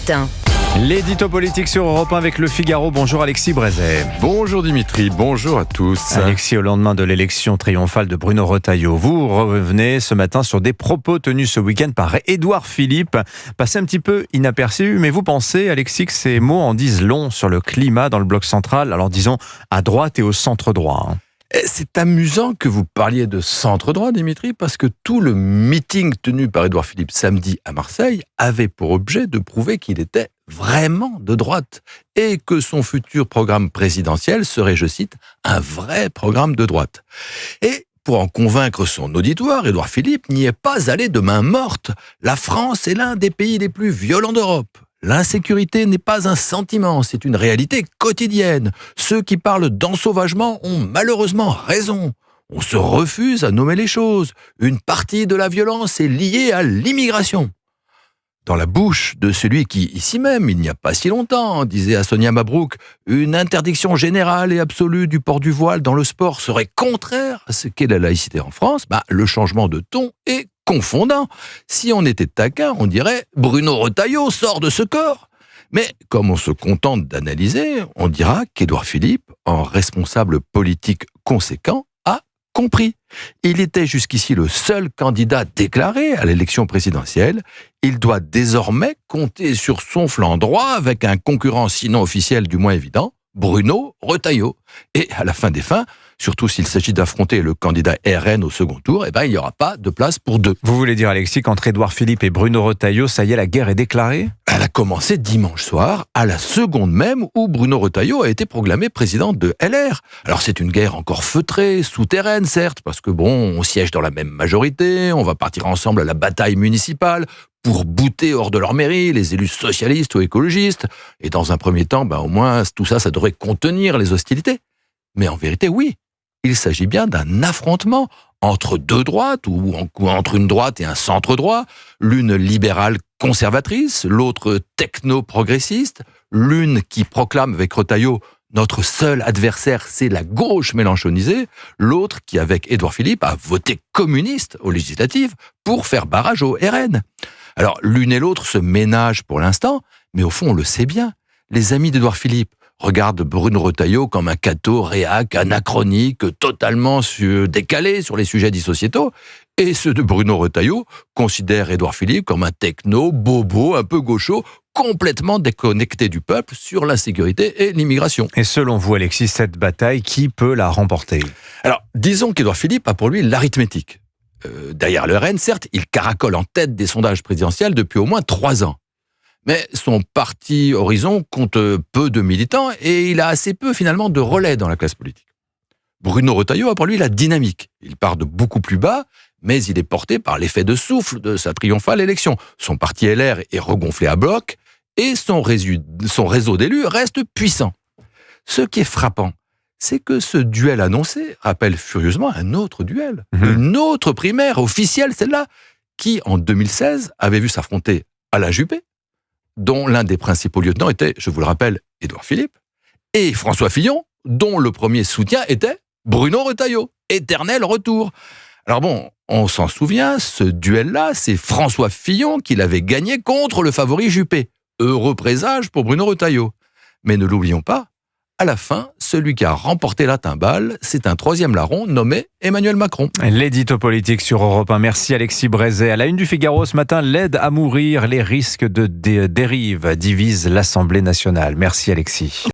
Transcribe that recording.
matin. L'édito politique sur Europe 1 avec Le Figaro. Bonjour Alexis Brézet. Bonjour Dimitri, bonjour à tous. Alexis, au lendemain de l'élection triomphale de Bruno Retailleau, vous revenez ce matin sur des propos tenus ce week-end par Édouard Philippe, passé un petit peu inaperçu, mais vous pensez, Alexis, que ces mots en disent long sur le climat dans le bloc central, alors disons à droite et au centre droit. C'est amusant que vous parliez de centre-droit, Dimitri, parce que tout le meeting tenu par Édouard Philippe samedi à Marseille avait pour objet de prouver qu'il était vraiment de droite et que son futur programme présidentiel serait, je cite, un vrai programme de droite. Et pour en convaincre son auditoire, Édouard Philippe n'y est pas allé de main morte. La France est l'un des pays les plus violents d'Europe. L'insécurité n'est pas un sentiment, c'est une réalité quotidienne. Ceux qui parlent d'ensauvagement ont malheureusement raison. On se refuse à nommer les choses. Une partie de la violence est liée à l'immigration. Dans la bouche de celui qui, ici même, il n'y a pas si longtemps, disait à Sonia Mabrouk, une interdiction générale et absolue du port du voile dans le sport serait contraire à ce qu'est la laïcité en France, le changement de ton est confondant. Si on était taquin, on dirait « Bruno Retailleau sort de ce corps ». Mais comme on se contente d'analyser, on dira qu'Édouard Philippe, en responsable politique conséquent, a compris. Il était jusqu'ici le seul candidat déclaré à l'élection présidentielle. Il doit désormais compter sur son flanc droit avec un concurrent sinon officiel du moins évident, Bruno Retailleau. Et à la fin des fins, surtout s'il s'agit d'affronter le candidat RN au second tour, il n'y aura pas de place pour deux. Vous voulez dire, Alexis, qu'entre Édouard Philippe et Bruno Retailleau, ça y est, la guerre est déclarée ? Elle a commencé dimanche soir, à la seconde même où Bruno Retailleau a été proclamé président de LR. Alors c'est une guerre encore feutrée, souterraine certes, parce que on siège dans la même majorité, on va partir ensemble à la bataille municipale pour bouter hors de leur mairie les élus socialistes ou écologistes. Et dans un premier temps, au moins tout ça, ça devrait contenir les hostilités. Mais en vérité, oui, il s'agit bien d'un affrontement entre deux droites, ou entre une droite et un centre-droit, l'une libérale conservatrice, l'autre techno-progressiste, l'une qui proclame avec Retailleau « notre seul adversaire, c'est la gauche mélenchonisée », l'autre qui, avec Édouard Philippe, a voté communiste aux législatives pour faire barrage au RN. Alors, l'une et l'autre se ménagent pour l'instant, mais au fond, on le sait bien. Les amis d'Édouard Philippe regardent Bruno Retailleau comme un catho réac, anachronique, totalement décalé sur les sujets dits sociétaux, et ceux de Bruno Retailleau considèrent Édouard Philippe comme un techno, bobo, un peu gaucho, complètement déconnecté du peuple sur l'insécurité et l'immigration. Et selon vous, Alexis, cette bataille, qui peut la remporter ? Alors, disons qu'Édouard Philippe a pour lui l'arithmétique. Derrière le RN, certes, il caracole en tête des sondages présidentiels depuis au moins 3 ans. Mais son parti Horizon compte peu de militants et il a assez peu finalement de relais dans la classe politique. Bruno Retailleau a pour lui la dynamique. Il part de beaucoup plus bas, mais il est porté par l'effet de souffle de sa triomphale élection. Son parti LR est regonflé à bloc et son réseau d'élus reste puissant. Ce qui est frappant, c'est que ce duel annoncé rappelle furieusement un autre duel, une autre primaire officielle, celle-là, qui en 2016 avait vu s'affronter Alain Juppé, dont l'un des principaux lieutenants était, je vous le rappelle, Édouard Philippe, et François Fillon, dont le premier soutien était Bruno Retailleau, éternel retour. Alors on s'en souvient, ce duel-là, c'est François Fillon qui l'avait gagné contre le favori Juppé. Heureux présage pour Bruno Retailleau. Mais ne l'oublions pas, à la fin, celui qui a remporté la timbale, c'est un 3e larron nommé Emmanuel Macron. L'édito politique sur Europe 1. Merci Alexis Brézet. À la une du Figaro ce matin, l'aide à mourir, les risques de dérive divisent l'Assemblée nationale. Merci Alexis.